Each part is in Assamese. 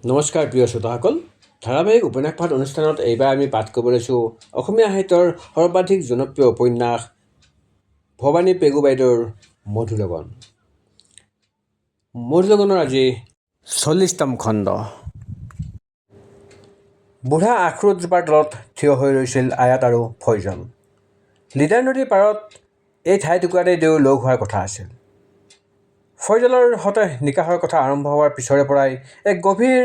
নমস্কাৰ প্ৰিয় শ্ৰোতাসকল, ধাৰাবাহিক উপন্যাস পাঠ অনুষ্ঠানত এইবাৰ আমি পাঠ কৰিব লৈছোঁ অসমীয়া সাহিত্যৰ সৰ্বাধিক জনপ্ৰিয় উপন্যাস ভৱানী পেগু বাইদেউৰ মধুৰগণ। মধুৰগণৰ আজি 40তম খণ্ড। বুঢ়া আখৰোটজোপাৰ তলত থিয় হৈ ৰৈছিল আয়াত আৰু ফয়জল। লিডাৰ নদীৰ পাৰত এই ঠাইটুকুৰাতেই দুয়ো লগ হোৱাৰ কথা আছিল। ফয়জলৰ সতে নিকাহৰ কথা আৰম্ভ হোৱাৰ পিছৰে পৰাই এক গভীৰ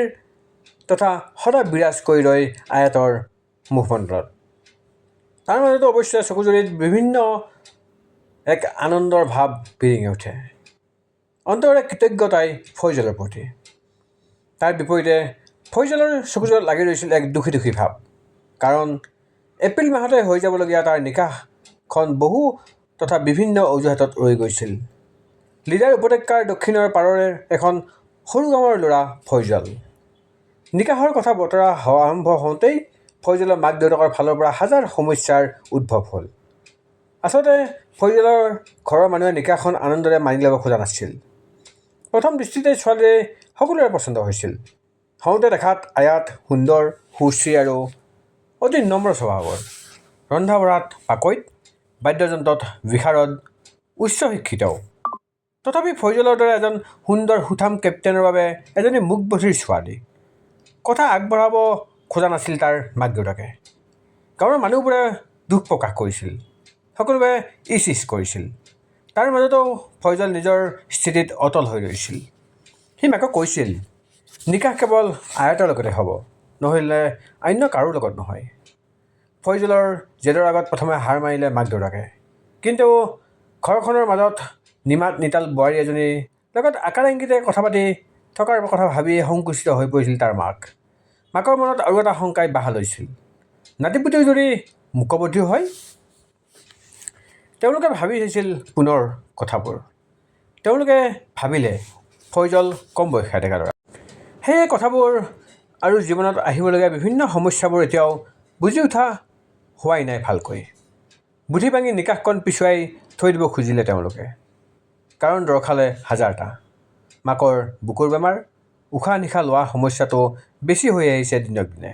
তথা সদা বিৰাজ কৰি ৰয় আয়াতৰ মুখমণ্ডলত। তাৰ মাজতো অৱশ্যে চকুজুৰিত বিভিন্ন এক আনন্দৰ ভাৱ বিৰিঙি উঠে, অন্তৰৰে কৃতজ্ঞতাই ফয়জলৰ প্ৰতি। তাৰ বিপৰীতে ফয়জলৰ চকুজোৰত লাগি ৰৈছিল এক দুখী দুখী ভাৱ, কাৰণ এপ্ৰিল মাহতে হৈ যাবলগীয়া তাৰ নিকাহখন বহু তথা বিভিন্ন অজুহাতত ৰৈ গৈছিল। লিডাৰ উপত্যকাৰ দক্ষিণৰ পাৰৰে এখন সৰু গাঁৱৰ ল'ৰা ফয়জল। নিকাহৰ কথা বতৰা আৰম্ভ হওঁতেই ফয়জলৰ মাক দেউতাকৰ ফালৰ পৰা হাজাৰ সমস্যাৰ উদ্ভৱ হ'ল। আচলতে ফয়জলৰ ঘৰৰ মানুহে নিকাহখন আনন্দৰে মানি ল'ব খোজা নাছিল। প্ৰথম দৃষ্টিতেই ছোৱালীৰে সকলোৰে পচন্দ হৈছিল। হওঁতে দেখাত আয়াত সুন্দৰ, সুশ্ৰী আৰু অতি নম্ৰ স্বভাৱৰ, ৰন্ধা বঢ়াত পাকৈত, বাদ্যযন্ত্ৰত বিশাৰদ, উচ্চ শিক্ষিতও। তথাপি ফয়জলৰ দৰে এজন সুন্দৰ সুঠাম কেপ্টেইনৰ বাবে এজনী মুকবধিৰ ছোৱালী। কথা আগবঢ়াব খোজা নাছিল তাৰ মাক দেউতাকে। গাঁৱৰ মানুহবোৰে দুখ প্ৰকাশ কৰিছিল, সকলোৱে ইচ ইচ কৰিছিল। তাৰ মাজতো ফয়জল নিজৰ স্থিতিত অটল হৈ ৰৈছিল। সি মাকক কৈছিল, নিকাহ কেৱল আয়াতৰ লগতে হ'ব, নহ'লে অন্য কাৰো লগত নহয়। ফয়জলৰ জেদৰ আগত প্ৰথমে হাৰ মাৰিলে মাক দেউতাকে। কিন্তু ঘৰখনৰ মাজত নিমাত নিতাল বোৱাৰী এজনীৰ লগত আকাৰ ইংগিতে কথা পাতি থকাৰ কথা ভাবিয়ে সংকুচিত হৈ পৰিছিল তাৰ মাক। মাকৰ মনত আৰু এটা শংকাই বাহ লৈছিল, নাতিপুতেও যদি মূকবধিৰ হয়। তেওঁলোকে ভাবি চাইছিল পুনৰ কথাবোৰ। তেওঁলোকে ভাবিলে ফয়জল কম বয়সীয়া ডেকা ল'ৰা। সেয়ে কথাবোৰ আৰু জীৱনত আহিবলগীয়া বিভিন্ন সমস্যাবোৰ এতিয়াও বুজি উঠা হোৱাই নাই ভালকৈ। বুদ্ধি ভাঙি নিকাহখন পিছুৱাই থৈ দিব খুজিলে তেওঁলোকে। কাৰণ দৰখালে হাজাৰটা। মাকৰ বুকুৰ বেমাৰ, উশাহ নিশাহ লোৱা সমস্যাটো বেছি হৈ আহিছে দিনক দিনে।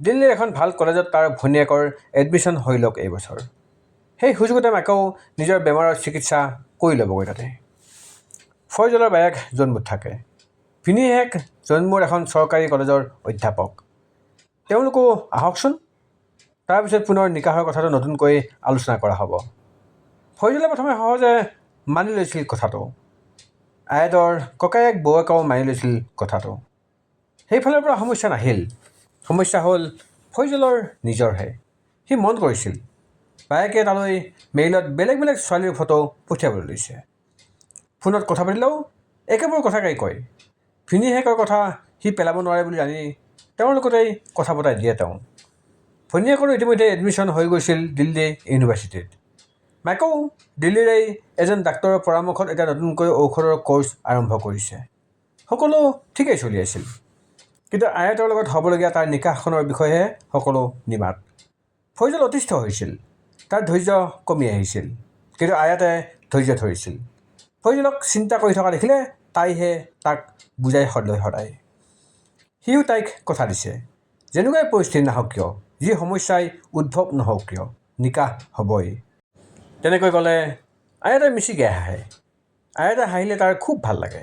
দিল্লীৰ এখন ভাল কলেজত তাৰ ভনীয়েকৰ এডমিশ্যন হৈ লওক এইবছৰ। সেই সুযোগতে মাকেও নিজৰ বেমাৰৰ চিকিৎসা কৰি ল'বগৈ তাতে। ফয়জলৰ বায়েক জন্মুত থাকে। ভিনীহিয়েক জন্মুৰ এখন চৰকাৰী কলেজৰ অধ্যাপক। তেওঁলোকো আহকচোন, তাৰপিছত পুনৰ নিকাহৰ কথাটো নতুনকৈ আলোচনা কৰা হ'ব। ফয়জলে প্ৰথমে সহজে মানি লৈছিল কথাটো। আয়াতৰ ককায়েক বৌয়েকেও মানি লৈছিল কথাটো। সেইফালৰ পৰা সমস্যা নাহিল। সমস্যা হ'ল ফয়জলৰ নিজৰহে। সি মন কৰিছিল বায়েকে তালৈ মেইলত বেলেগ বেলেগ ছোৱালীৰ ফটো পঠিয়াবলৈ লৈছে। ফোনত কথা পাতিলেও একেবোৰ কথাকেই কয়। ভিনীহিয়েকৰ কথা সি পেলাব নোৱাৰে বুলি জানি তেওঁৰ লগতেই কথা পতাই দিয়ে তেওঁ। ভনীয়েকৰো ইতিমধ্যে এডমিশ্যন হৈ গৈছিল দিল্লী ইউনিভাৰ্চিটিত। মাকেও দিল্লীৰেই এজন ডাক্তৰৰ পৰামৰ্শত এতিয়া নতুনকৈ ঔষধৰ কোৰ্চ আৰম্ভ কৰিছে। সকলো ঠিকেই চলি আছিল। কিন্তু আয়াতৰ লগত হ'বলগীয়া তাৰ নিকাহখনৰ বিষয়েহে সকলো নিমাত। ফয়জল অতিষ্ঠ হৈছিল, তাৰ ধৈৰ্য কমি আহিছিল। কিন্তু আয়াতে ধৈৰ্য ধৰিছিল। ফয়জলক চিন্তা কৰি থকা দেখিলে তাইহে তাক বুজাই সদায়। সিও তাইক কথা দিছে, যেনেকুৱাই পৰিস্থিতি নাহক কিয়, যি সমস্যাই উদ্ভৱ নহওক কিয়, নিকাহ হ'বই। তেনেকৈ ক'লে আয়াতে মিচিকে হাঁহে। আয়াতে হাঁহিলে তাৰ খুব ভাল লাগে।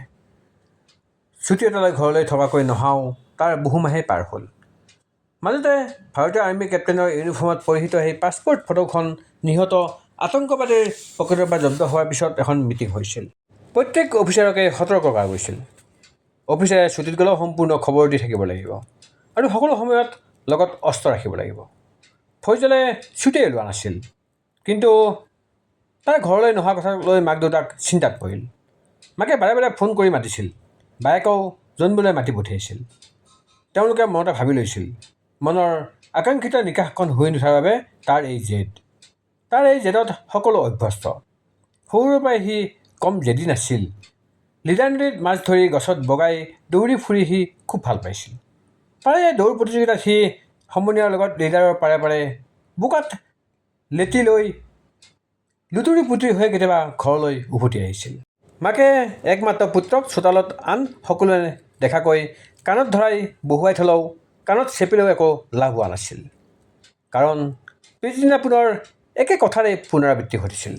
ছুটি এটালৈ ঘৰলৈ থকাকৈ নহাও তাৰ বহু মাহেই পাৰ হ'ল। মাজতে ভাৰতীয় আৰ্মী কেপ্টেইনৰ ইউনিফৰ্মত পৰিহিত সেই পাছপৰ্ট ফটোখন নিহত আতংকবাদীৰ পকেটৰ পৰা জব্দ হোৱাৰ পিছত এখন মিটিং হৈছিল। প্ৰত্যেক অফিচাৰকে সতৰ্ক কৰা গৈছিল। অফিচাৰে ছুটীত গ'লেও সম্পূৰ্ণ খবৰ দি থাকিব লাগিব আৰু সকলো সময়ত লগত অস্ত্ৰ ৰাখিব লাগিব। ফয়জলে ছুটিয়ে লোৱা নাছিল। কিন্তু তাৰ ঘৰলৈ নহা কথা লৈ মাক দেউতাক চিন্তাত পৰিল। মাকে বাৰে বাৰে ফোন কৰি মাতিছিল। বায়েকেও জন্মুলৈ মাতি পঠিয়াইছিল। তেওঁলোকে মনতে ভাবি লৈছিল, মনৰ আকাংক্ষিত নিকাহখন হৈ নুঠাৰ বাবে তাৰ এই জেদ। তাৰ এই জেদত সকলো অভ্যস্ত। সৰুৰে পৰাই সি কম জেদী নাছিল। লিডাৰ নদীত মাছ ধৰি গছত বগাই দৌৰি ফুৰি সি খুব ভাল পাইছিল। তাৰে দৌৰ প্ৰতিযোগিতাত সি সমনীয়াৰ লগত লিডাৰৰ পাৰে পাৰে বোকাত লেটি লৈ লুতুৰি পুতুৰি হৈ কেতিয়াবা ঘৰলৈ উভতি আহিছিল। মাকে একমাত্ৰ পুত্ৰক চোতালত আন সকলোৱে দেখাকৈ কাণত ধৰাই বহুৱাই থলেও কাণত চেপিলেও একো লাভ হোৱা নাছিল, কাৰণ পিছদিনা পুনৰ একে কথাৰে পুনৰাবৃত্তি ঘটিছিল।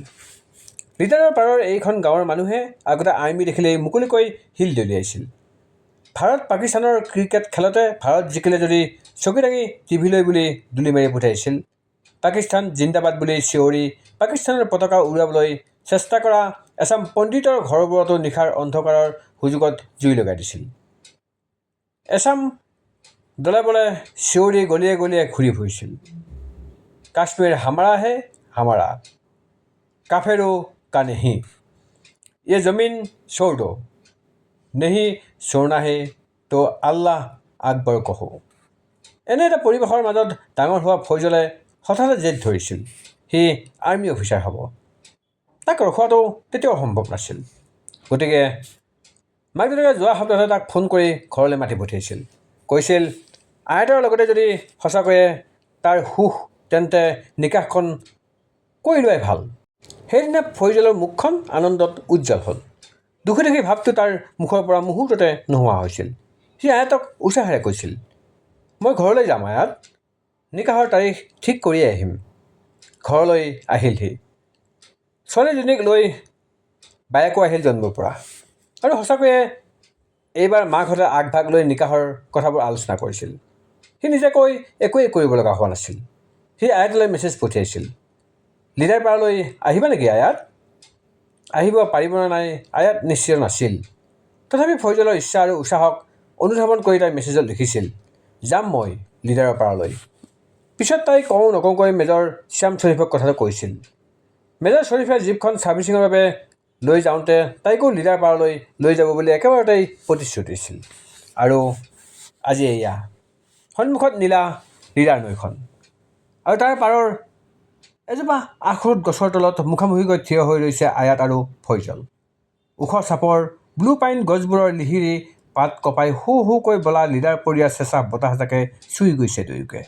লিডাৰৰ পাৰৰ এইখন গাঁৱৰ মানুহে আগতে আৰ্মি দেখিলেই মুকলিকৈ শিল দলিয়াইছিল। ভাৰত পাকিস্তানৰ ক্ৰিকেট খেলতে ভাৰত জিকিলে যদি চকী দাঙি টিভিলৈ বুলি দুলি মাৰি পঠিয়াইছিল। পাকিস্তান জিন্দাবাদ বুলি চিঞৰি পাকিস্তানৰ পতাকা উৰুৱাবলৈ চেষ্টা কৰা এচাম পণ্ডিতৰ ঘৰবোৰতো নিশাৰ অন্ধকাৰৰ সুযোগত জুই লগাই দিছিল। এচাম দলে বলে চিঞৰি গলিয়ে গলিয়ে ঘূৰি ফুৰিছিল। কাশ্মীৰ হামাৰা হে হামাৰা, কাফেৰো কা নেহি, ये जमीन छोड़ दो, नहीं छोड़ना है তো আল্লাহ আকবৰ কহো। এনে এটা পৰিৱেশৰ মাজত ডাঙৰ হোৱা ফয়জলে হঠাতে জেদ ধৰিছিল সি আৰ্মি অফিচাৰ হ'ব। তাক ৰখোৱাটো তেতিয়াও সম্ভৱ নাছিল। গতিকে মাক দেউতাকে যোৱা সপ্তাহতে তাক ফোন কৰি ঘৰলৈ মাতি পঠিয়াইছিল। কৈছিল আয়াতৰ লগতে যদি সঁচাকৈয়ে তাৰ সুখ তেন্তে নিকাহখন কৰি লোৱাই ভাল। সেইদিনা ফয়জলৰ মুখখন আনন্দত উজ্জ্বল হ'ল। দুখী দুখী ভাৱটো তাৰ মুখৰ পৰা মুহূৰ্ততে নোহোৱা হৈছিল। সি আয়াতক উৎসাহেৰে কৈছিল, মই ঘৰলৈ যাম আয়াত, নিকাহৰ তাৰিখ ঠিক কৰিয়ে আহিম। ঘৰলৈ আহিল সি। ছোৱালীজনীক লৈ বায়েকো আহিল জন্মৰ পৰা। আৰু সঁচাকৈয়ে এইবাৰ মাকহঁতে আগভাগ লৈ নিকাহৰ কথাবোৰ আলোচনা কৰিছিল। সি নিজাকৈ একোৱেই কৰিব লগা হোৱা নাছিল। সি আয়াতলৈ মেছেজ পঠিয়াইছিল, লিডাৰ পাৰলৈ আহিবা নেকি আয়াত? আহিব পাৰিব নে নাই আয়াত নিশ্চিত নাছিল। তথাপি ফয়জলৰ ইচ্ছা আৰু উৎসাহক অনুধাৱন কৰি তাই মেছেজত লিখিছিল, যাম মই লিডাৰৰ পাৰলৈ। পিছত তাই কওঁ নকওঁকৈ মেজৰ শ্যাম শ্বৰীফক কথাটো কৈছিল। মেজৰ শ্বৰীফে জীপখন ছাৰ্ভিচিঙৰ বাবে লৈ যাওঁতে তাইকো লিডাৰ পাৰলৈ লৈ যাব বুলি একেবাৰতেই প্ৰতিশ্ৰুতি দিছিল। আৰু আজি এয়া সন্মুখত নীলা লিডাৰ নৈখন, আৰু তাৰ পাৰৰ এজোপা আখৰোট গছৰ তলত মুখামুখিকৈ থিয় হৈ ৰৈছে আয়াত আৰু ফয়জল। ওখ চাপৰ ব্লু পাইন গছবোৰৰ লিহিৰি পাত কপাই হু হুকৈ বলা লিডাৰ পৰিয়া চেঁচা বতাহজাকে চুই গৈছে দুয়োকে।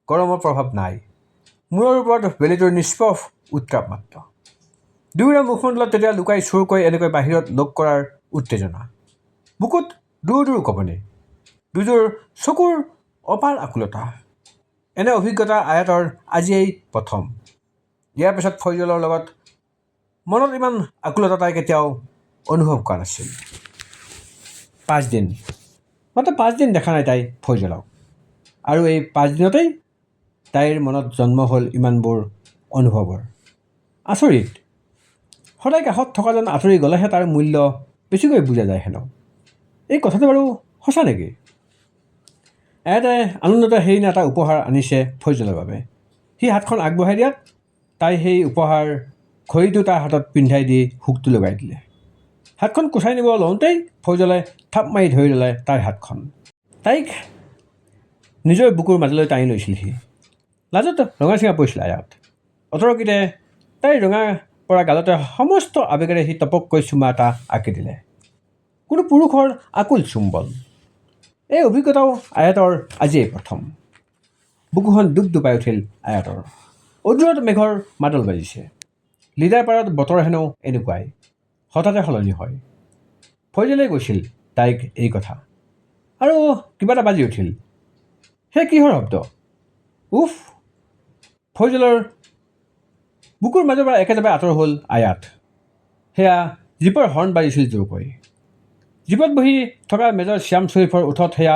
গৰমৰ প্ৰভাৱ নাই, মূৰৰ ওপৰত বেলিটোৰ নিষ্পফ উত্তাপ মাত্ৰ। দুয়োৰে মুখমণ্ডলত তেতিয়া লুকাই চুৰকৈ এনেকৈ বাহিৰত লগ কৰাৰ উত্তেজনা। বুকুত দূৰ দূৰ কঁপনি, দুযোৰ চকুৰ অপাৰ আকুলতা। এনে অভিজ্ঞতা আয়াতৰ আজিয়েই প্ৰথম। ইয়াৰ পিছত ফয়জলৰ লগত মনত ইমান আকুলতা তাই কেতিয়াও অনুভৱ কৰা নাছিল। 5 দিন, মাত্ৰ 5 দিন দেখা নাই তাই ফয়জলক। আৰু এই 5 দিনতেই তাইৰ মনত জন্ম হ'ল ইমানবোৰ অনুভৱৰ। আচৰিত, সদায় কাষত থকা যেন আঁতৰি গ'লেহে তাৰ মূল্য বেছিকৈ বুজা যায় হেনো। এই কথাটো বাৰু সঁচা নেকি? আয়াতে আনন্দতে সেইদিনা এটা উপহাৰ আনিছে ফয়জলৰ বাবে। সি হাতখন আগবঢ়াই দিয়াত তাই সেই উপহাৰ ঘড়ীটো তাৰ হাতত পিন্ধাই দি হুকটো লগাই দিলে। হাতখন কোচাই নিব লওঁতেই ফয়জলে থাপ মাৰি ধৰি ল'লে তাইৰ হাতখন। তাইক নিজৰ বুকুৰ মাজলৈ টানি লৈছিল সি। লাজত ৰঙা চিঙা পৰিছিল আয়াত। অতৰকিতে তাইৰ ৰঙা পৰা গালতে সমস্ত আৱেগেৰে সি টপককৈ চুমা এটা আঁকি দিলে। কোনো পুৰুষৰ আকুল চুম্বন। এই অভিজ্ঞতাও আয়াতৰ আজিয়েই প্ৰথম। বুকুখন ডুব ডুবাই উঠিল আয়াতৰ। অদূৰত মেঘৰ মাদল বাজিছে। লিডাৰ পাৰত বতৰ হেনো এনেকুৱাই, হঠাতে সলনি হয়। ফয়জলে কৈছিল তাইক এই কথা। আৰু কিবা এটা বাজি উঠিল। সেই কিহৰ শব্দ? উফ! ফয়জলৰ বুকুৰ মাজৰ পৰা একেজাপে আঁতৰ হ'ল আয়াত। সেয়া জীপৰ হৰ্ণ বাজিছিল জোৰকৈ। জীপত বহি থকা মেজৰ শ্যাম শ্বৰীফৰ ওঠত সেয়া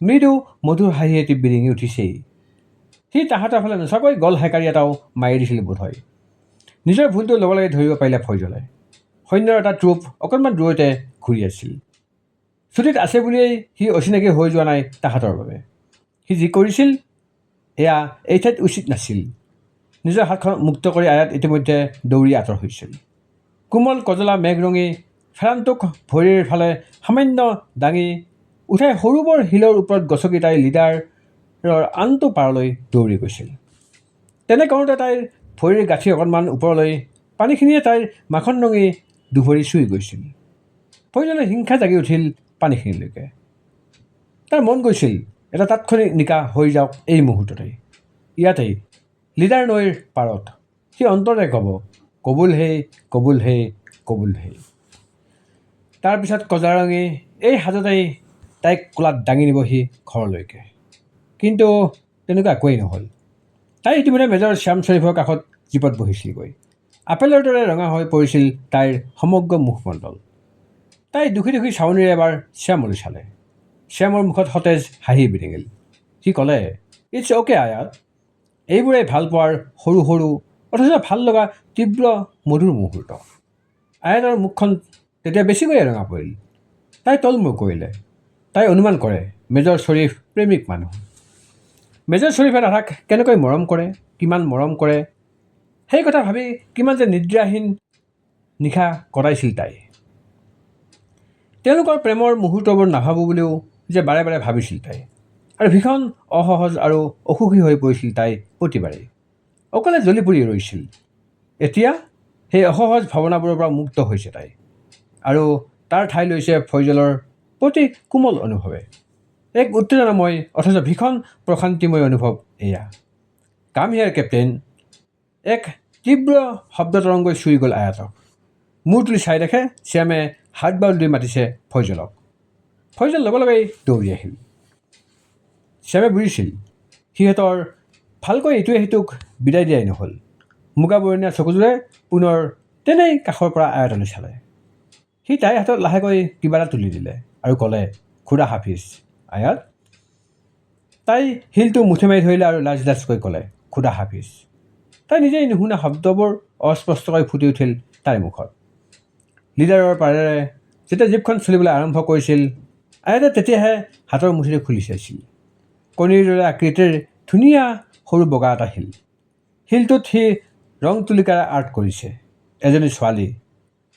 মৃদু মধুৰ হাঁহি এটি বিৰিঙি উঠিছেই। সি তাহাঁতৰ ফালে নোচোৱাকৈ গল হেকাৰি এটাও মাৰি দিছিল বোধহয়। নিজৰ ভুলটো লগে লগে ধৰিব পাৰিলে ফয়জলে। সৈন্যৰ এটা ট্ৰুপ অকণমান দূৰতে ঘূৰি আছিল। ছুটীত আছে বুলিয়েই সি অচিনাকি হৈ যোৱা নাই তাহাঁতৰ বাবে। সি যি কৰিছিল এয়া এই ঠাইত উচিত নাছিল। নিজৰ হাতখন মুক্ত কৰি আয়াত ইতিমধ্যে দৌৰি আঁতৰ হৈছিল। কোমল কজলা মেঘৰঙী ফেৰানটোক ভৰিৰ ফালে সামান্য দাঙি উঠাই সৰু বৰ শিলৰ ওপৰত গছকি তাই লিডাৰৰ আনটো পাৰলৈ দৌৰি গৈছিল। তেনে কৰোঁতে তাইৰ ভৰিৰ গাঁঠি অকণমান ওপৰলৈ পানীখিনিয়ে তাইৰ মাখন ৰঙী দুভৰি চুই গৈছিল। ফয়জলে হিংসা জাগি উঠিল পানীখিনিলৈকে। তাৰ মন গৈছিল এটা তাৎক্ষণিক নিকাহ হৈ যাওক এই মুহূৰ্ততেই, ইয়াতেই লিডাৰ নৈৰ পাৰত। সি অন্তৰে ক'ব, কবুল হে কবুল হে কবুল হে। তাৰপিছত কজাৰঙী এই সাজতেই তাইক কোলাত দাঙি নিবহি ঘৰলৈকে। কিন্তু তেনেকুৱা একোৱেই নহ'ল। তাই ইতিমধ্যে মেজৰ শ্যাম শ্বৰীফৰ কাষত জীপত বহিছিলগৈ। আপেলৰ দৰে ৰঙা হৈ পৰিছিল তাইৰ সমগ্ৰ মুখমণ্ডল। তাই দুখী দুখী চাৱনীৰে এবাৰ শ্যামলৈ চালে। শ্যামৰ মুখত সতেজ হাঁহি বিৰিঙিল। সি ক'লে, ইটছ অ'কে আয়াত। এইবোৰেই ভাল পোৱাৰ সৰু সৰু অথচ ভাল লগা তীব্ৰ মধুৰ মুহূৰ্ত। আয়াতৰ মুখখন তেতিয়া বেছিকৈয়ে ৰঙা পৰিল। তাই তলমূৰ কৰিলে। তাই অনুমান কৰে মেজৰ শ্বৰীফ প্ৰেমিক মানুহ। মেজৰ শ্বৰীফে ৰাধাক কেনেকৈ মৰম কৰে, কিমান মৰম কৰে, সেই কথা ভাবি কিমান যে নিদ্ৰাহীন নিশা কটাইছিল তাই। তেওঁলোকৰ প্ৰেমৰ মুহূৰ্তবোৰ নাভাবোঁ বুলিও যে বাৰে বাৰে ভাবিছিল তাই। আৰু ভীষণ অসহজ আৰু অসুখী হৈ পৰিছিল তাই প্ৰতিবাৰেই। অকলে জ্বলি পৰি ৰৈছিল। এতিয়া সেই অসহজ ভাৱনাবোৰৰ পৰা মুক্ত হৈছে তাই। আৰু তাৰ ঠাই লৈছে ফয়জলৰ প্ৰতি কোমল অনুভৱে। এক উত্তেজনাময় অথচ ভীষণ প্ৰশান্তিময় অনুভৱ এয়া। কাম হিয়াৰ কেপ্টেইন। এক তীব্ৰ শব্দতৰংগই চুই গ'ল আয়াতক। মূৰ তুলি চাই দেখে শ্যামে হাত বাউল দি মাতিছে ফয়জলক। ফয়জল লগে লগেই দৌৰি আহিল। শ্যামে বুজিছিল সিহঁতৰ ভালকৈ ইটোৱে সিটোক বিদায় দিয়াই নহ'ল। মুগা বৰণীয়া চকুযোৰে পুনৰ তেনেই কাষৰ পৰা আয়াতলৈ চালে। সি তাইৰ হাতত লাহেকৈ কিবা এটা তুলি দিলে আৰু ক'লে, খুদা হাফিজ আয়াত। তাই শিলটো মুঠি মাৰি ধৰিলে আৰু লাজ লাজকৈ ক'লে, খুদা হাফিজ। তাই নিজেই নুশুনা শব্দবোৰ অস্পষ্টকৈ ফুটি উঠিল তাইৰ মুখত। লিডাৰৰ পাৰেৰে যেতিয়া জীপখন চলিবলৈ আৰম্ভ কৰিছিল, আয়াতে তেতিয়াহে হাতৰ মুঠিটো খুলি চাইছিল। কণীৰ দৰে আকৃতিৰ ধুনীয়া সৰু বগা এটা শিল। শিলটোত সি ৰং তুলিকাৰে আৰ্ট কৰিছে এজনী ছোৱালী,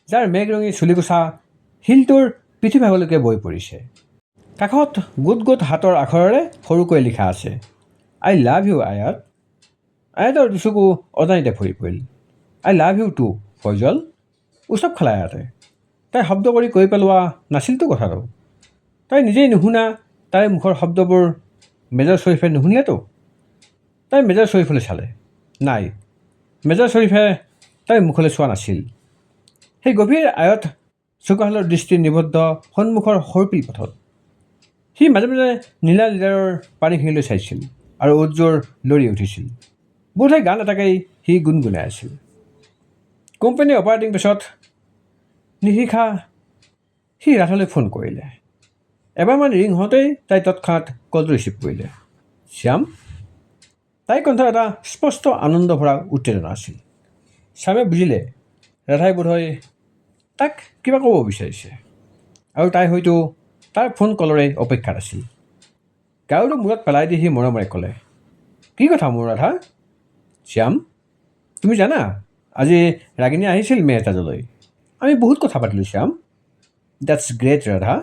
যাৰ মেঘৰঙী চুলিকোছা শিলটোৰ পিঠিভাগলৈকে বৈ পৰিছে। কাষত গোট গোট হাতৰ আখৰেৰে সৰুকৈ লিখা আছে, আই লাভ ইউ আয়াত। আয়াতৰ দুচকু অজানিতে ভৰি পৰিল। I love you too Faizal. উচপ খালে আয়াতে। তাই শব্দ কৰি কৈ পেলোৱা নাছিলতো কথাটো। তাই নিজেই নুশুনা তাইৰ মুখৰ শব্দবোৰ মেজৰ শ্বৰীফে নুশুনিলেতো। তাই মেজৰ শ্বৰীফলৈ চালে। নাই, মেজৰ শ্বৰীফে তাইৰ মুখলৈ চোৱা নাছিল। সেই গভীৰ আয়ত চকুহালৰ দৃষ্টি নিবদ্ধ সন্মুখৰ সৰ্পিল পথত। সি মাজে মাজে নীলা লিডাৰৰ পানীখিনিলৈ চাইছিল আৰু উজ্জোৰ লৰি উঠিছিল। বোধহয় গান এটাকেই সি গুণগুণাই আছিল। কোম্পানী অপাৰেটিং বেছত নিশিখা সি ৰাধালৈ ফোন কৰিলে। এবাৰমান ৰিং হওঁতেই তাই তৎক্ষণাত কলটো ৰিচিভ কৰিলে। শ্যাম। তাইৰ কণ্ঠত এটা স্পষ্ট আনন্দ ভৰা উত্তেজনা আছিল। শ্যামে বুজিলে ৰাধাই বোধহয় তাক কিবা ক'ব বিচাৰিছে আৰু তাই হয়তো তাৰ ফোন কলৰে অপেক্ষাত আছিল। গাৰুটো মূৰত পেলাই দি সি মৰমৰে ক'লে, কি কথা মোৰ ৰাধা? শ্যাম, তুমি জানা আজি ৰাগিনী আহিছিল মেহতাজলৈ। আমি বহুত কথা পাতিলোঁ শ্যাম। That's great Radha.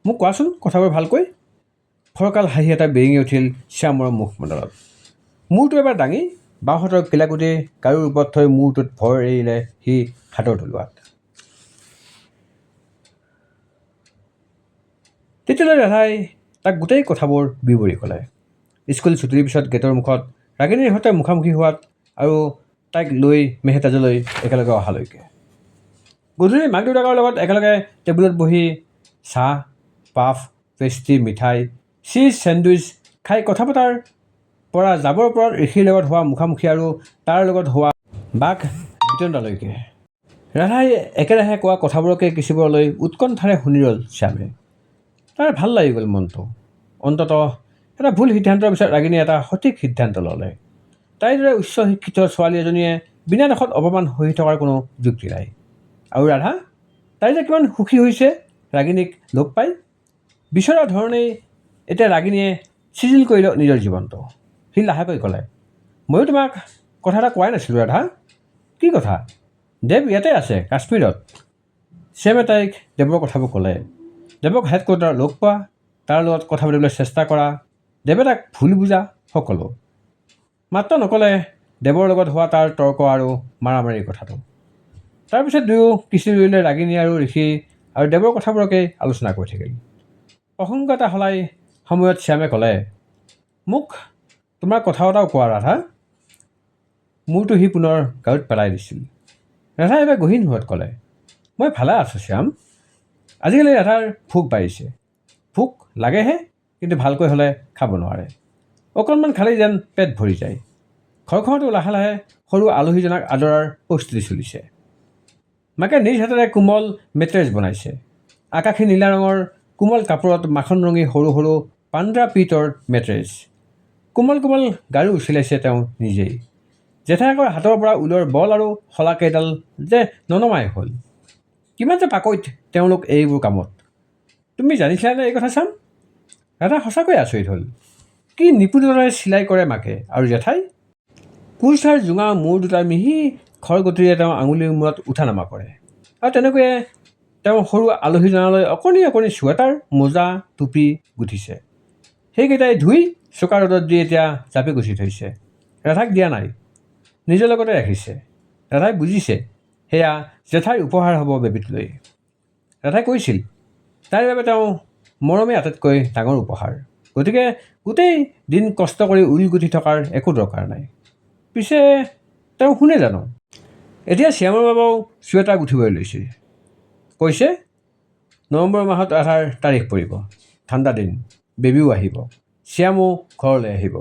মোক কোৱাচোন কথাবোৰ ভালকৈ। ফৰকাল হাঁহি এটা বিৰিঙি উঠিল শ্যামৰ মুখমণ্ডলত। মূৰটো এবাৰ দাঙি বাওঁহাতৰ কিলাকুটি গাৰুৰ ওপৰত থৈ মূৰটোত ভৰ এৰিলে সি হাতৰ তলুৱাত। তেতিয়ালৈ ৰাধাই তাক গোটেই কথাবোৰ বিৱৰি ক'লে। স্কুল ছুটিৰ পিছত গেটৰ মুখত ৰাগিনীৰ সৈতে মুখামুখি হোৱাত আৰু তাইক লৈ মেহতাজলৈ একেলগে অহালৈকে। গধূলি মাক দেউতাকৰ লগত একেলগে টেবুলত বহি চাহ, পাফ, পেষ্ট্ৰি, মিঠাই, চীজ, চেণ্ডউইচ খাই কথা পতাৰ পৰা যাবৰ পৰত ঋষিৰ লগত হোৱা মুখামুখি আৰু তাৰ লগত হোৱা বাক বিতণ্ডালৈকে। ৰাধাই একেৰাহে কোৱা কথাবোৰকে কিছুবোৰলৈ উৎকণ্ঠাৰে শুনি ৰ'ল শ্যামে। তাৰ ভাল লাগি গ'ল মনটো। অন্ততঃ এটা ভুল সিদ্ধান্তৰ পিছত ৰাগিনীয়ে এটা সঠিক সিদ্ধান্ত ল'লে। তাইৰ দৰে উচ্চ শিক্ষিত ছোৱালী এজনীয়ে বিনা দোষত অপমান সহি থকাৰ কোনো যুক্তি নাই। আৰু ৰাধা, তাই যে কিমান সুখী হৈছে ৰাগিনীক লগ পাই। বিচৰা ধৰণেই এতিয়া ৰাগিনীয়ে চিজিল কৰিলে নিজৰ জীৱনটো। সি লাহেকৈ ক'লে, ময়ো তোমাক কথা এটা কোৱাই নাছিলোঁ ৰাধা। কি কথা? দেৱ ইয়াতে আছে কাশ্মীৰত। শ্যামে তাইক দেৱৰ কথাবোৰ ক'লে। দেৱক হেডকোৱাৰ্টাৰত লগ পোৱা, তাৰ লগত কথা পাতিবলৈ চেষ্টা কৰা, দেৱে তাক ভুল বুজা, সকলো। মাত্ৰ নক'লে দেৱৰ লগত হোৱা তাৰ তৰ্ক আৰু মাৰামাৰিৰ কথাটো। তাৰপিছত দুয়ো কিছু দূৰলৈ ৰাগিনী আৰু ঋষি আৰু দেৱৰ কথাবোৰকেই আলোচনা কৰি থাকিল। প্ৰসংগ এটা সলাই সময়ত শ্যামে ক'লে, মোক তোমাৰ কথা এটাও কোৱা ৰাধা। মূৰটো সি পুনৰ গাৰুত পেলাই দিছিল। ৰাধাই এবাৰ গহীন সুৰত ক'লে, মই ভালে আছোঁ শ্যাম। আজিকালি ৰাধাৰ ভোক বাঢ়িছে। ভোক লাগেহে, কিন্তু ভালকৈ হ'লে খাব নোৱাৰে। অকণমান খালেই যেন পেট ভৰি যায়। ঘৰখনতো লাহে লাহে সৰু আলহীজনাক আদৰাৰ প্ৰস্তুতি চলিছে। মাকে নিজ হাতেৰে কোমল মেট্ৰেছ বনাইছে। আকাশী নীলা ৰঙৰ কোমল কাপোৰত মাখন ৰঙী সৰু সৰু পাণ্ডা পিতৰ মেট্ৰেছ। কোমল কোমল গাৰু চিলাইছে তেওঁ নিজেই। জেঠায়েকৰ হাতৰ পৰা ঊলৰ বল আৰু শলাকেইডাল যে ননমাই হ'ল। কিমান যে পাকৈত তেওঁলোক এইবোৰ কামত। তুমি জানিছিলানে এই কথা চাম? ৰাধা সঁচাকৈ আচৰিত হ'ল। কি নিপুণতাৰে চিলাই কৰে মাকে, আৰু জেঠাই? কুৰ্চাৰ জোঙা মূৰ দুটাৰ মিহি খৰগতিৰে তেওঁ আঙুলিৰ মূৰত উঠা নমা কৰে। আৰু তেনেকৈয়ে তেওঁ সৰু আলহীজনলৈ অকণি অকণি চুৱেটাৰ, মোজা, টুপি গুঠিছে। সেইকেইটাই ধুই চোকা ৰ'দত দি এতিয়া জাপি গুচি থৈছে। ৰাধাক দিয়া নাই, নিজৰ লগতে ৰাখিছে। ৰাধাই বুজিছে সেয়া জেঠাইৰ উপহাৰ হ'ব বেবীটোলৈ। ৰাধাই কৈছিল তাইৰ বাবে তেওঁ মৰমে আটাইতকৈ ডাঙৰ উপহাৰ। গতিকে গোটেই দিন কষ্ট কৰি ঊল গুঠি থকাৰ একো দৰকাৰ নাই। পিছে তেওঁ শুনে জানো? এতিয়া শ্যামৰ বাবাও চুৱেটাৰ গুঠিবলৈ লৈছে। কৈছে নৱেম্বৰ মাহত ৰাধাৰ তাৰিখ পৰিব। ঠাণ্ডা দিন, বেবীও আহিব, শ্যামো ঘৰলৈ আহিব।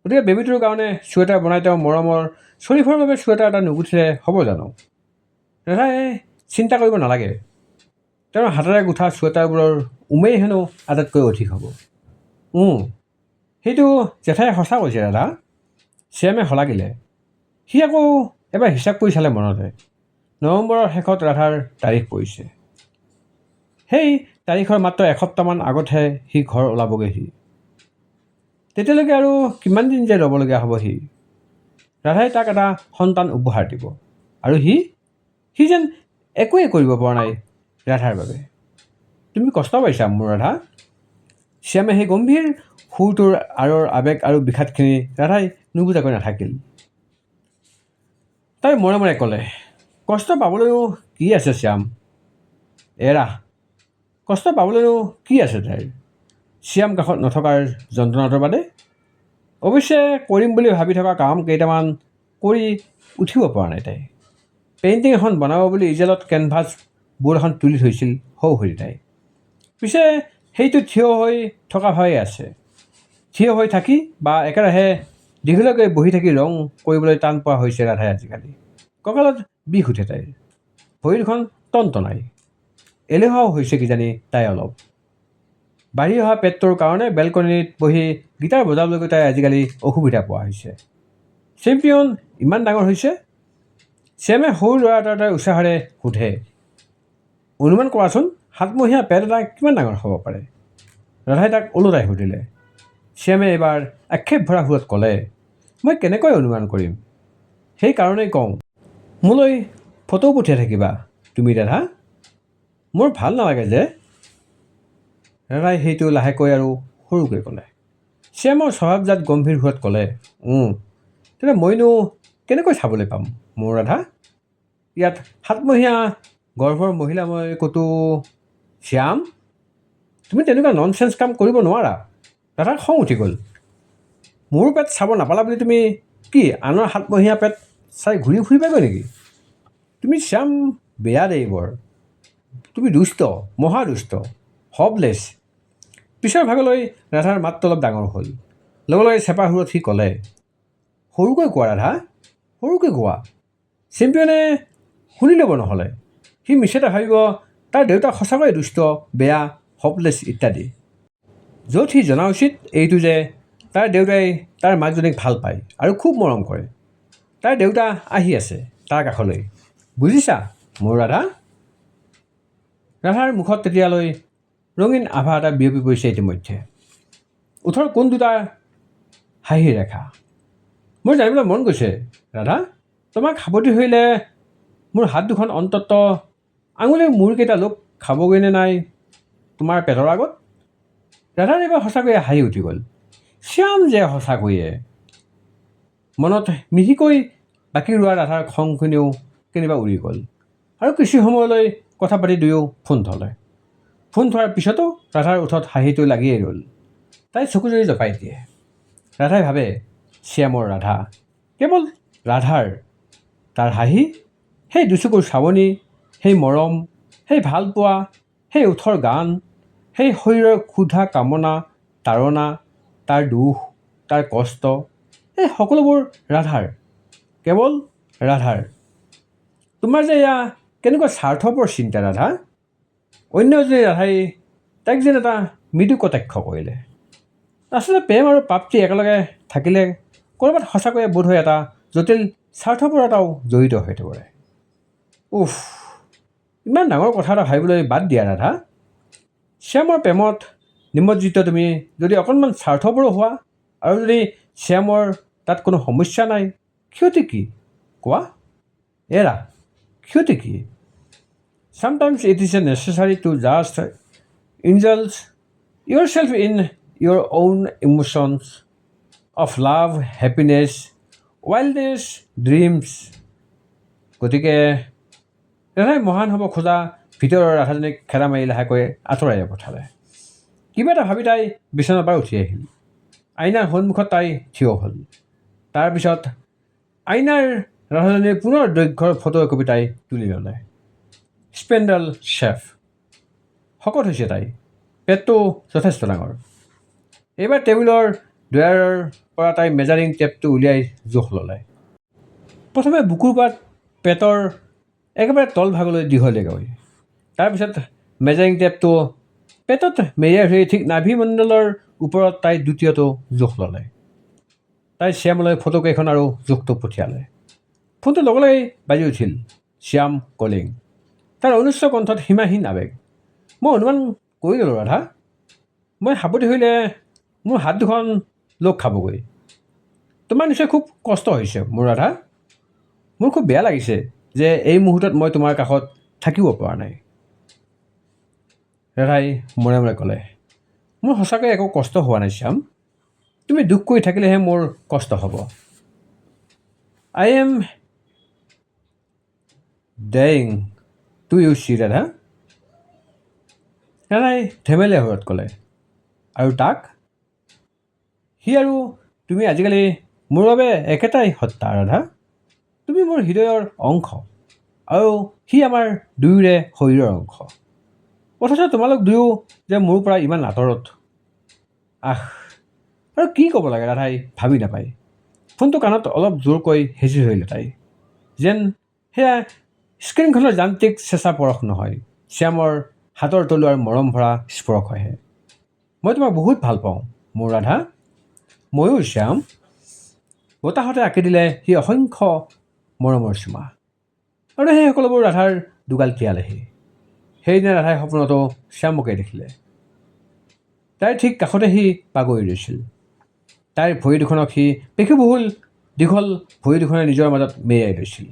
গতিকে বেবীটোৰ কাৰণে চুৱেটাৰ বনাই তেওঁ মৰমৰ শ্বৰীফৰ বাবে চুৱেটাৰ এটা নুগুঠিলে হ'ব জানো? ৰাধাই চিন্তা কৰিব নালাগে। তেওঁৰ হাতেৰে গুঠা চুৱেটাৰবোৰৰ উমেই হেনো আটাইতকৈ অধিক হ'ব। সেইটো জেঠাই সঁচা কৈছে ৰাধা, শ্যামে শলাগিলে। সি আকৌ এবাৰ হিচাপ কৰি চালে মনতে। নৱেম্বৰৰ শেষত ৰাধাৰ তাৰিখ পৰিছে। সেই তাৰিখৰ মাত্ৰ এসপ্তাহমান আগতহে সি ঘৰ ওলাবগৈ। তেতিয়ালৈকে আৰু কিমান দিন যে ৰ'বলগীয়া হ'ব সি। ৰাধাই তাক এটা সন্তান উপহাৰ দিব, আৰু সি যেন একোৱেই কৰিব পৰা নাই ৰাধাৰ বাবে। তুমি কষ্ট পাইছা মোৰ ৰাধা? শ্যামে সেই গম্ভীৰ সুৰটোৰ আঁৰৰ আৱেগ আৰু বিষাদখিনি ৰাধাই নুবুজাকৈ নাথাকিল। তাই মনে মনে ক'লে, কষ্ট পাবলৈনো কি আছে শ্যাম? এৰা, কষ্ট পাবলৈনো কি আছে তাইৰ? শ্যাম কাষত নথকাৰ যন্ত্ৰণাটোৰ বাদে। অৱশ্যে কৰিম বুলি ভাবি থকা কাম কেইটামান কৰি উঠিব পৰা নাই তাই। পেইণ্টিং এখন বনাব বুলি ইজেলত কেনভাছ বোৰ্ড এখন তুলি থৈছিল সৌসুৰি তাই। পিছে সেইটো থিয় হৈ থকা ভাৱেই আছে। থিয় হৈ থাকি বা একেৰাহে দীঘলীয়াকৈ বহি থাকি ৰং কৰিবলৈ টান পোৱা হৈছে ৰাধাই আজিকালি। কঁকালত বিষ উঠে তাইৰ, ভৰি দুখন টনটনাই। এলেহুৱাও হৈছে কিজানি তাই অলপ। বাঢ়ি অহা পেটটোৰ কাৰণে বেলকনিত বহি গীটাৰ বজাবলৈকে তাই আজিকালি অসুবিধা পোৱা হৈছে। চেম্পিয়ন ইমান ডাঙৰ হৈছে? শ্যামে সৰু ল'ৰা এটাৰ দৰে উৎসাহেৰে সোধে। অনুমান কৰাচোন, 7 মহীয়া পেট এটা কিমান ডাঙৰ হ'ব পাৰে? ৰাধাই তাক ওলোটাই সুধিলে। শ্যামে এইবাৰ আক্ষেপ ভৰা সুৰত ক'লে, মই কেনেকৈ অনুমান কৰিম? সেইকাৰণেই কওঁ, মোলৈ ফটো পঠিয়াই থাকিবা তুমি ৰাধা। মোৰ ভাল নালাগে যে। ৰাধাই সেইটো লাহেকৈ আৰু সৰুকৈ ক'লে। শ্যামৰ স্বভাৱজাত গম্ভীৰ সুৰত ক'লে, তেনে মইনো কেনেকৈ চাবলৈ পাম মোৰ ৰাধা? ইয়াত 7 মহীয়া গৰ্ভৰ মহিলা মই ক'তো। শ্যাম, তুমি তেনেকুৱা ননচেঞ্চ কাম কৰিব নোৱাৰা। ৰাধাৰ খং উঠি গ'ল। মোৰ পেট চাব নাপালা বুলি তুমি কি আনৰ 7 মহীয়া পেট চাই ঘূৰি ফুৰিবাগৈ নেকি? তুমি শ্যাম বেয়া দেই বৰ। তুমি দুষ্ট, মহা দুষ্ট, হপলেছ। পিছৰ ভাগলৈ ৰাধাৰ মাতটো অলপ ডাঙৰ হ'ল। লগে লগে চেপা সুৰত সি ক'লে, সৰুকৈ কোৱা ৰাধা, সৰুকৈ কোৱা। চেম্পিয়নে শুনি ল'ব নহ'লে। সি মিছতে ভাবিব তাৰ দেউতাক সঁচাকৈ দুষ্ট, বেয়া, হপলেছ ইত্যাদি। য'ত সি জনা উচিত এইটো যে তাৰ দেউতাই তাৰ মাকজনীক ভাল পায় আৰু খুব মৰম কৰে। তাৰ দেউতা আহি আছে তাৰ কাষলৈ। বুজিছা মোৰ ৰাধা? ৰাধাৰ মুখত তেতিয়ালৈ ৰঙীন আভা এটা বিয়পি পৰিছে ইতিমধ্যে। ওঠৰ কোন দুটা হাঁহিৰ ৰেখা। মোৰ জানিবলৈ মন গৈছে ৰাধা, তোমাক সাৱটি ধৰিলে মোৰ হাত দুখন অন্ততঃ আঙুলিৰ মূৰকেইটা লোক খাবগৈনে নাই তোমাৰ পেটৰ আগত? ৰাধাৰ এইবাৰ সঁচাকৈয়ে হাঁহি উঠি গ'ল। শ্যাম যে সঁচাকৈয়ে। মনত মিহিকৈ বাকী ৰোৱা ৰাধাৰ খংখিনিও কেনিবা উৰি গ'ল। আৰু কিছু সময়লৈ কথা পাতি দুয়ো ফোন থলে। ফোন থোৱাৰ পিছতো ৰাধাৰ ওঠত হাঁহিটো লাগিয়েই ৰ'ল। তাই চকুজুৰি জপাই দিয়ে। ৰাধাই ভাবে, শ্যামৰ ৰাধা, কেৱল ৰাধাৰ। তাৰ হাঁহি, সেই দুচকুৰ চাৱনি, সেই মৰম, সেই ভালপোৱা, সেই ওঠৰ গান, সেই শৰীৰৰ ক্ষুধা কামনা, তাৰণা, তাৰ দুখ, তাৰ কষ্ট, এই সকলোবোৰ ৰাধাৰ, কেৱল ৰাধাৰ। তোমাৰ যে এয়া কেনেকুৱা স্বাৰ্থপৰ চিন্তা ৰাধা। অন্য এজনী ৰাধাই তাইক যেন এটা মৃদু কটাক্ষ কৰিলে। আচলতে প্ৰেম আৰু প্ৰাপ্তি একেলগে থাকিলে ক'ৰবাত সঁচাকৈয়ে বোধ হয় এটা জটিল স্বাৰ্থপৰতাও জড়িত হৈ পৰে। উফ, ইমান ডাঙৰ কথা এটা ভাবিবলৈ বাদ দিয়া ৰাধা। শ্যামৰ প্ৰেমত নিমজ্জিত তুমি যদি অকণমান স্বাৰ্থপৰো হোৱা, আৰু যদি শ্যামৰ তাত কোনো সমস্যা নাই, ক্ষতি কি কোৱা? এৰা, ক্ষতি কি? Sometimes it is necessary to just indulge yourself in your own emotions of love, happiness, wildness, dreams. গতিকে ৰাধাই মহান হ'ব খোজা ভিতৰৰ ৰাধাজনীক খেলা মাৰি লাহেকৈ আঁতৰাই পঠালে। কিবা এটা ভাবি তাই বিচনাৰ পৰা উঠি আহিল। আইনাৰ সন্মুখত তাই থিয় হ'ল। তাৰপিছত আইনাৰ ৰাধাজনীৰ পুনৰ দৈৰ্ঘ্যৰ ফটো একপি তাই তুলি ল'লে। স্পেণ্ডেল শ্বেফ, শকত হৈছে তাই, পেটটো যথেষ্ট ডাঙৰ। এইবাৰ টেবুলৰ ড্ৰয়াৰৰ পৰা তাই মেজাৰিং টেপটো উলিয়াই জোখ ল'লে। প্ৰথমে বুকুৰ পৰা পেটৰ একেবাৰে তল ভাগলৈ দীঘলীয়াকৈ, তাৰপিছত মেজাৰিং টেপটো পেটত মেৰিয়াই ধৰি ঠিক নাভিমণ্ডলৰ ওপৰত তাই দ্বিতীয়টো জোখ ল'লে। তাই শ্যামলৈ ফটোকেইখন আৰু জোখটো পঠিয়ালে। ফোনটো লগে লগেই বাজি উঠিল। শ্যাম কলিং। তাৰ অনুচ্চ কণ্ঠত সীমাহীন আৱেগ। মই অনুমান কৰি ল'লোঁ ৰাধা, মই সাৱটি ধৰিলে মোৰ হাত দুখন লোক খাবগৈ। তোমাৰ নিশ্চয় খুব কষ্ট হৈছে মোৰ ৰাধা। মোৰ খুব বেয়া লাগিছে যে এই মুহূৰ্তত মই তোমাৰ কাষত থাকিব পৰা নাই। ৰাধাই মনে মনে ক'লে, মোৰ সঁচাকৈ একো কষ্ট হোৱা নাই শ্যাম। তুমি দুখ কৰি থাকিলেহে মোৰ কষ্ট হ'ব। I am dying to you চি ৰাধা। ৰাধাই ধেমেলীয়া সুৰত ক'লে, আৰু তাক? সি আৰু তুমি আজিকালি মোৰ বাবে একেটাই সত্তা ৰাধা। তুমি মোৰ হৃদয়ৰ অংশ, আৰু সি আমাৰ দুয়োৰে শৰীৰৰ অংশ। অথচ তোমালোক দুয়ো যে মোৰ পৰা ইমান আঁতৰত। আহ, আৰু কি ক'ব লাগে ৰাধাই ভাবি নাপায়। ফোনটো কাণত অলপ জোৰকৈ হেঁচি ধৰিলে তাই, যেন সেয়া স্ক্ৰীণখনৰ যান্ত্ৰিক চেঁচা পৰশ নহয়, শ্যামৰ হাতৰ তলুৱাৰ মৰম ভৰা স্পৰ্শহে। মই তোমাক বহুত ভাল পাওঁ মোৰ ৰাধা। ময়ো শ্যাম। বতাহতে আঁকি দিলে সি অসংখ্য মৰমৰ চুমা, আৰু সেই সকলোবোৰ ৰাধাৰ দুগাল তিয়ালেহি। সেইদিনা ৰাধাই সপোনতো শ্যামকে দেখিলে। তাইৰ ঠিক কাষতে সি বাগৰি ৰৈছিল। তাইৰ ভৰি দুখনক সি পেশীবহুল দীঘল ভৰি দুখনে নিজৰ মাজত মেৰিয়াই লৈছিল।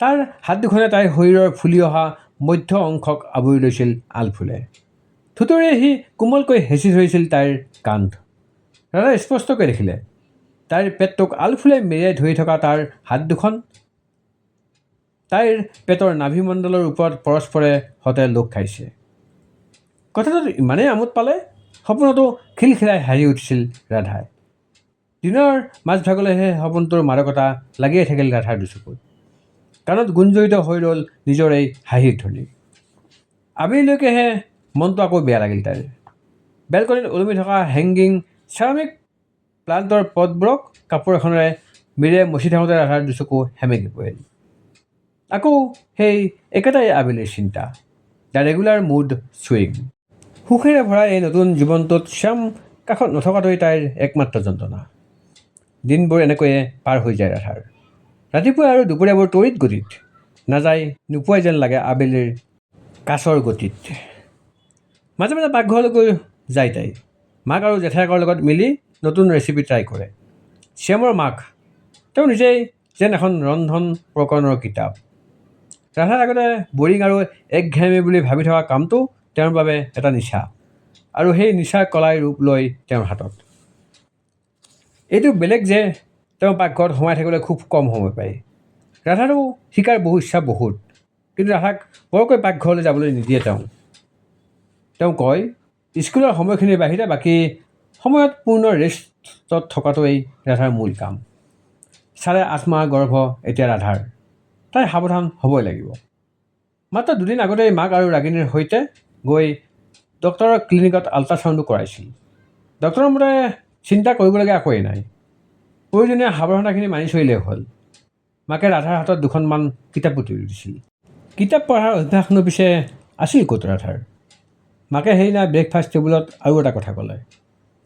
তাৰ হাত দুখনে তাইৰ শৰীৰৰ ফুলি অহা মধ্য অংশক আৱৰি লৈছিল আলফুলে। থুতৰিয়ে সি কোমলকৈ হেঁচি ধৰিছিল তাইৰ কান্ধ। ৰাধাই স্পষ্টকৈ দেখিলে তাইৰ পেটটোক আলফুলে মেৰিয়াই ধৰি থকা তাৰ হাত দুখন তাইৰ পেটৰ নাভিমণ্ডলৰ ওপৰত পৰস্পৰে সতে লগ খাইছে। কথাটোত ইমানেই আমোদ পালে সপোনতো খিলখিলাই হাঁহি উঠিছিল ৰাধাই। দিনৰ মাজভাগলৈহে সপোনটোৰ মাদকতা লাগিয়ে থাকিল ৰাধাৰ দুচকুত। কাণত গুঞ্জৰিত হৈ ৰ'ল নিজৰ এই হাঁহিৰ ধ্বনি। আবেলিলৈকেহে মনটো আকৌ বেয়া লাগিল তাইৰ। বেলকনিত ওলমি থকা হেংগিং চেৰামিক প্লাণ্টৰ পটবোৰক কাপোৰ এখনেৰে মেৰিয়াই মচি থাকোঁতে ৰাধাৰ দুচকু সেমেকি পৰিল। আকৌ সেই একেটাই আবেলিৰ চিন্তা, দ্য ৰেগুলাৰ মুড ছুইং। সুখেৰে ভৰা এই নতুন জীৱনটোত শ্যাম কাষত নথকাটোৱেই তাইৰ একমাত্ৰ যন্ত্ৰণা। দিনবোৰ এনেকৈয়ে পাৰ হৈ যায় ৰাধাৰ। ৰাতিপুৱা আৰু দুপৰীয়াবোৰ তড়িৎ গতিত, নাযায় নোপোৱাই যেন লাগে আবেলিৰ কাছৰ গতিত। মাজে মাজে পাকঘৰলৈকৈ যায় তাই। মাক আৰু জেঠায়েকৰ লগত মিলি নতুন ৰেচিপি ট্ৰাই কৰে। শ্যামৰ মাক, তেওঁ নিজেই যেন এখন ৰন্ধন প্ৰকৰণৰ কিতাপ। ৰাধাৰ আগতে বৰিং আৰু একঘেয়েমী বুলি ভাবি থকা কামটো তেওঁৰ বাবে এটা নিচা, আৰু সেই নিচা কলাই ৰূপ লয় তেওঁৰ হাতত। এইটো বেলেগ যে তেওঁ পাকঘৰত সোমাই থাকিবলৈ খুব কম সময় পায়। ৰাধাৰো শিকাৰ ইচ্ছা বহুত, কিন্তু ৰাধাক বৰকৈ পাকঘৰলৈ যাবলৈ নিদিয়ে তেওঁ কয়, স্কুলৰ সময়খিনিৰ বাহিৰে বাকী সময়ত পূৰ্ণ ৰেষ্টত থকাটোৱেই ৰাধাৰ মূল কাম। 8.5 মাহ গৰ্ভ এতিয়া ৰাধাৰ। তাই সাৱধান হ'বই লাগিব। মাত্ৰ দুদিন আগতেই মাক আৰু ৰাগিনীৰ সৈতে গৈ ডক্টৰৰ ক্লিনিকত আল্ট্ৰাচাউণ্ডো কৰাইছিল। ডক্টৰৰ মতে চিন্তা কৰিবলগীয়া একোৱেই নাই, প্ৰয়োজনীয় সাৱধানতাখিনি মানি চলিলেই হ'ল। মাকে ৰাধাৰ হাতত দুখনমান কিতাপো তুলি দিছিল। কিতাপ পঢ়াৰ অভ্যাসনো পিছে আছিল ক'ত ৰাধাৰ। মাকে সেইদিনা ব্ৰেকফাষ্ট টেবুলত আৰু এটা কথা ক'লে,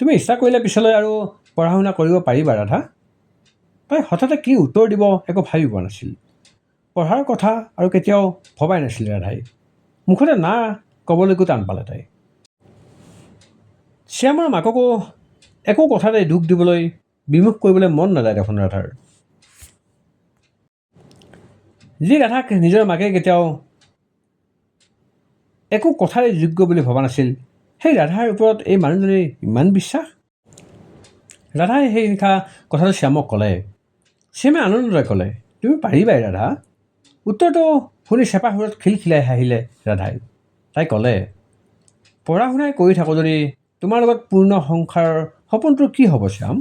তুমি ইচ্ছা কৰিলে পিছলৈ আৰু পঢ়া শুনা কৰিব পাৰিবা ৰাধা। তাই হঠাতে কি উত্তৰ দিব একো ভাবি পোৱা নাছিল। পঢ়াৰ কথা আৰু কেতিয়াও ভবাই নাছিল ৰাধাই। মুখতে না ক'বলৈকো টান পালে তাই। শ্যামৰ মাককো একো কথাতে দুখ দিবলৈ, বিমুখ কৰিবলৈ মন নাযায় দেখোন ৰাধাৰ। যি ৰাধাক নিজৰ মাকে কেতিয়াও একো কথাৰে যোগ্য বুলি ভবা নাছিল, সেই ৰাধাৰ ওপৰত এই মানুহজনীৰ ইমান বিশ্বাস। ৰাধাই সেই নিশা কথাটো শ্যামক ক'লে। শ্যামে আনন্দৰে ক'লে, তুমি পাৰিবাই ৰাধা। উত্তৰটো শুনি চেপা সুৰত খিলখিলাই হাঁহিলে ৰাধাই। তাই ক'লে, পঢ়া শুনাই কৰি থাকোঁ যদি তোমাৰ লগত পূৰ্ণ সংসাৰৰ সপোনটোৰ কি হ'ব শ্যাম?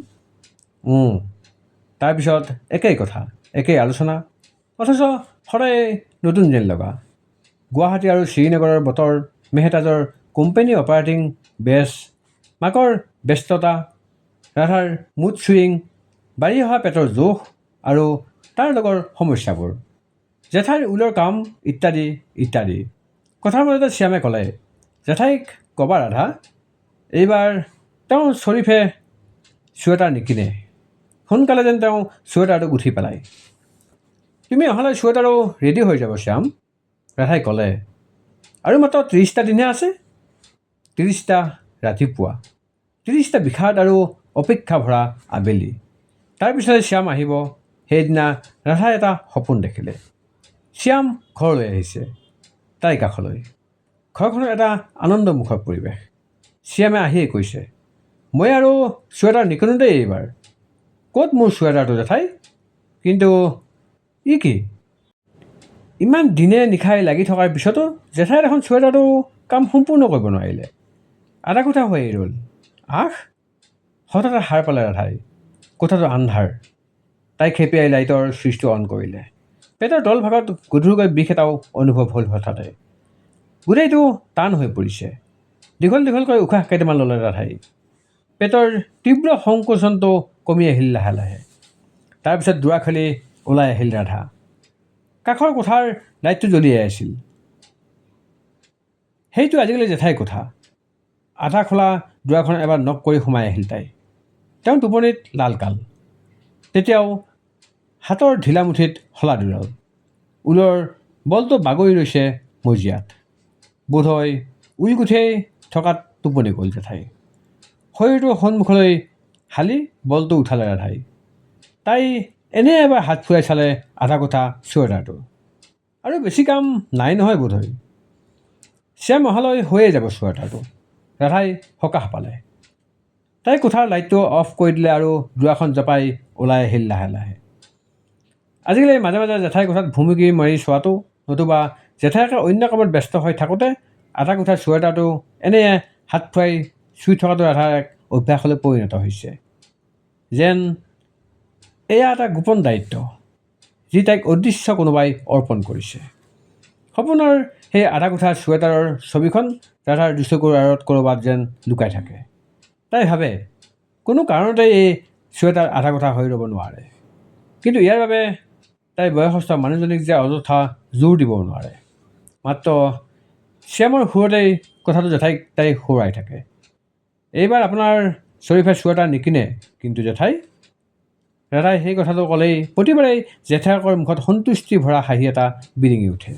তাৰপিছত একেই কথা, একেই আলোচনা, অথচ সদায় নতুন যেন লগা। গুৱাহাটী আৰু শ্ৰীনগৰৰ বতৰ, মেহতাজৰ কোম্পানী অপাৰেটিং বেছ, মাকৰ ব্যস্ততা, ৰাধাৰ মুড চুইং, বাঢ়ি অহা পেটৰ জোখ আৰু তাৰ লগৰ সমস্যাবোৰ, জেঠাইৰ ঊলৰ কাম ইত্যাদি ইত্যাদি। কথাৰ মাজতে শ্যামে ক'লে, জেঠাইক ক'বা ৰাধা, এইবাৰ তেওঁ শ্বৰীফে চুৱেটাৰ নিকিনে, সোনকালে যেন তেওঁ চুৱেটাৰটো গুঠি পেলায়। তুমি অহালৈ চুৱেটাৰো ৰেডি হৈ যাব শ্যাম। ৰাধাই ক'লে, আৰু মাত্ৰ 30টা দিনহে আছে। 30টা ৰাতিপুৱা, 30টা বিষাদ আৰু অপেক্ষা ভৰা আবেলি। তাৰপিছতে শ্যাম আহিব। সেইদিনা ৰাধাই এটা সপোন দেখিলে। শ্যাম ঘৰলৈ আহিছে, তাইৰ কাষলৈ। ঘৰখনৰ এটা আনন্দমুখৰ পৰিৱেশ। শ্যামে আহিয়ে কৈছে, মই আৰু চুৱেটাৰ নিকিনো দেই এইবাৰ। ক'ত মোৰ চুৱেটাৰটো জেঠাই? কিন্তু ই কি? ইমান দিনে নিশাই লাগি থকাৰ পিছতো জেঠাই দেখোন চুৱেটাৰটো কাম সম্পূৰ্ণ কৰিব নোৱাৰিলে, আধা কোঠা হৈয়ে ৰ'ল। হঠাতে সাৰ পালে ৰাধাই। কোঠাটো আন্ধাৰ। তাই খেপিয়াই লাইটৰ ছুইচটো অন কৰিলে। পেটৰ তলভাগত গধুৰকৈ বিষ এটাও অনুভৱ হ'ল হঠাতে। গোটেইটো টান হৈ পৰিছে। দীঘল দীঘলকৈ উশাহ কেইটামান ল'লে ৰাধাই। পেটৰ তীব্ৰ সংকোচনটো কমি আহিল লাহে লাহে। তাৰপিছত দুৱাৰ খুলি ওলাই আহিল ৰাধা। কাষৰ কোঠাৰ লাইটটো জ্বলিয়াই আছিল। সেইটো আজিকালি জেঠাইৰ কোঠা। আধা খোলা দুৱাৰখন এবাৰ নক কৰি সোমাই আহিল তাই। তেওঁ টোপনিত লালকাল। তেতিয়াও হাতৰ ঢিলা মুঠিত শলা দুডাল। ঊলৰ বলটো বাগৰি ৰৈছে মজিয়াত। বোধহয় ঊল গুঠিয়েই থকাত টোপনি গ'ল জেঠাই। শৰীৰটো সন্মুখলৈ হালি বলটো উঠালে ৰাধাই। তাই এনে এবাৰ হাত ফুৰাই চালে আধা কোঠা চুৱেটাৰটো। আৰু বেছি কাম নাই নহয় বোধহয়। শ্যাম অহালৈ হৈয়ে যাব চুৱেটাৰটো। ৰাধাই সকাহ পালে। তাই কোঠাৰ লাইটটো অফ কৰি দিলে আৰু দুৱাৰখন জপাই ওলাই আহিল লাহে লাহে। আজিকালি মাজে মাজে জেঠাই কোঠাত ভুমুকি মাৰি চোৱাটো, নতুবা জেঠাইকে অন্য কামত ব্যস্ত হৈ থাকোঁতে আধা কোঠাৰ চুৱেটাৰটো এনে হাত ফুৰাই চুই থকাটো ৰাধাৰ এক অভ্যাসলৈ পৰিণত হৈছে। যেন এয়া এটা গোপন দায়িত্ব, যি তাইক অদৃশ্য কোনোবাই অৰ্পণ কৰিছে। সপোনৰ সেই আধা কোঠাৰ চুৱেটাৰৰ ছবিখন ৰাধাৰ দুচকুৰ আঁৰত ক'ৰবাত যেন লুকাই থাকে। তাই ভাবে, কোনো কাৰণতে এই চুৱেটাৰ আধা কোঠা হৈ ৰ'ব নোৱাৰে। কিন্তু ইয়াৰ বাবে তাই বয়সস্থ মানুহজনীক যে অযথা জোৰ দিবও নোৱাৰে। মাত্ৰ শ্যামৰ সুৰতেই কথাটো জেঠাইক তাই সুৰাই থাকে। এইবাৰ আপোনাৰ শ্বৰীফে চুৱেটাৰ নিকিনে কিন্তু জেঠাই। ৰাধাই সেই কথাটো ক'লেই প্ৰতিবাৰেই জেঠায়েকৰ মুখত সন্তুষ্টি ভৰা হাঁহি এটা বিৰিঙি উঠে।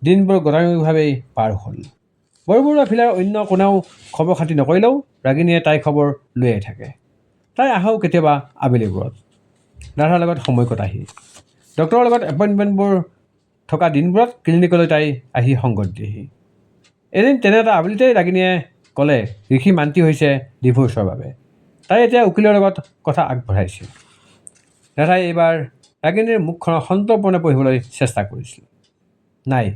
দিনবোৰ গতানুগতিকভাৱেই পাৰ হ'ল। বৰবৰুৱা ভিলাৰ অন্য কোনেও খবৰ খাতি নকৰিলেও ৰাগিনীয়ে তাইৰ খবৰ লৈয়ে থাকে। তাই আহক কেতিয়াবা আবেলিবোৰত ৰাধাৰ লগত সময় কটাহি। ডক্টৰৰ লগত এপইণ্টমেণ্টবোৰ থকা দিনবোৰত ক্লিনিকলৈ তাই আহি সংগত দিয়েহি। এদিন তেনে এটা আবেলিতেই ৰাগিনীয়ে ক'লে ঋষি মান্তি হৈছে ডিভোৰ্চৰ বাবে। তাই এতিয়া উকিলৰ লগত কথা আগবঢ়াইছে। ৰাধাই এইবাৰ ৰাগিনীৰ মুখখনৰ সন্তৰ্পণে পঢ়িবলৈ চেষ্টা কৰিছিল। নাই,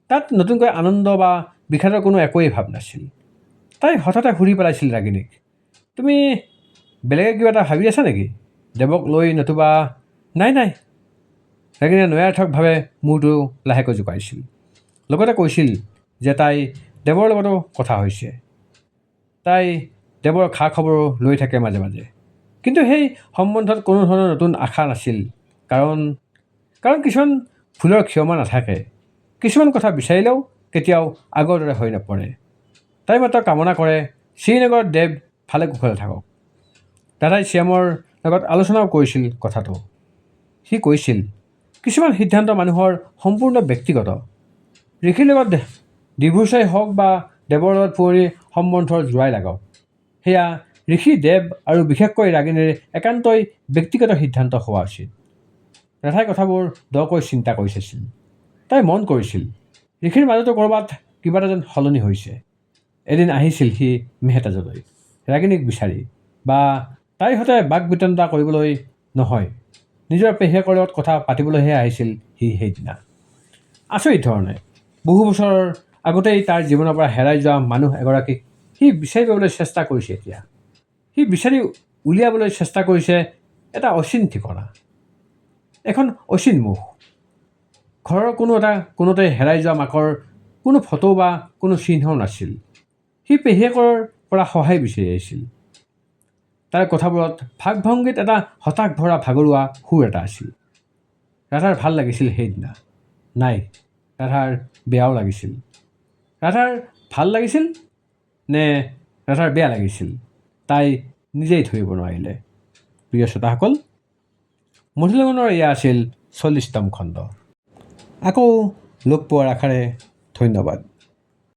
তাত নতুনকৈ আনন্দ বা বিষাদৰ কোনো একোৱেই ভাৱ নাছিল। তাই হঠাতে সুধি পেলাইছিল ৰাগিনীক, তুমি বেলেগে কিবা এটা ভাবি আছা নেকি দেৱক লৈ, নতুবা? নাই নাই। ৰাগিনীয়ে নয়াৰ্থকভাৱে মূৰটো লাহেকৈ জোকাৰিছিল। লগতে কৈছিল যে তাই দেৱৰ লগতো কথা হৈছে। তাই দেৱৰ খা খবৰ লৈ থাকে মাজে মাজে, কিন্তু সেই সম্বন্ধত কোনো ধৰণৰ নতুন আশা নাছিল। কাৰণ কিছুমান ফুলৰ ক্ষমা নাথাকে, কিছুমান কথা বিচাৰিলেও কেতিয়াও আগৰ দৰে হৈ নপৰে। তাই মাত্ৰ কামনা কৰে শ্ৰীনগৰত দেৱ ভালে কুশলে থাকক। দাদাই শ্যামৰ লগত আলোচনাও কৰিছিল কথাটো। সি কৈছিল কিছুমান সিদ্ধান্ত মানুহৰ সম্পূৰ্ণ ব্যক্তিগত। ঋষিৰ লগত ডিভোৰ্চেই হওক বা দেৱৰ লগত পুৰণি সম্বন্ধৰ জোৰাই লাগক, সেয়া ঋষি, দেৱ আৰু বিশেষকৈ ৰাগিনীৰ একান্তই ব্যক্তিগত সিদ্ধান্ত হোৱা উচিত। ৰাধাই কথাবোৰ দকৈ চিন্তা কৰি চাইছিল। তাই মন কৰিছিল ঋষিৰ মাজতো ক'ৰবাত কিবা এটা যেন সলনি হৈছে। এদিন আহিছিল সি মেহতাজলৈ ৰাগিনীক বিচাৰি, বা তাইৰ সৈতে বাক বিতণ্ডা কৰিবলৈ নহয়, নিজৰ পেহীয়েকৰ লগত কথা পাতিবলৈহে আহিছিল সি সেইদিনা। আচৰিত ধৰণে বহু বছৰৰ আগতেই তাৰ জীৱনৰ পৰা হেৰাই যোৱা মানুহ এগৰাকীক সি বিচাৰি পাবলৈ চেষ্টা কৰিছে। এতিয়া সি বিচাৰি উলিয়াবলৈ চেষ্টা কৰিছে এটা অচিন ঠিকনা, এখন অচিন মুখ। ঘৰৰ কোনো এটা কোনোতে হেৰাই যোৱা মাকৰ কোনো ফটো বা কোনো চিহ্নও নাছিল। সি পেহীয়েকৰ পৰা সহায় বিচাৰি আহিছিল। তাৰ কথাবোৰত ভাগ ভংগীত এটা হতাশ ভৰা ভাগৰুৱা সুৰ এটা আছিল। ৰাধাৰ ভাল লাগিছিল সেইদিনা। নাই, ৰাধাৰ বেয়াও লাগিছিল। ৰাধাৰ ভাল লাগিছিল নে ৰাধাৰ বেয়া লাগিছিল তাই নিজেই ধৰিব নোৱাৰিলে। প্ৰিয় শ্ৰোতাসকল, মধুলগনৰ এয়া আছিল 40তম খণ্ড। আকৌ লগ পোৱাৰ আশাৰে ধন্যবাদ।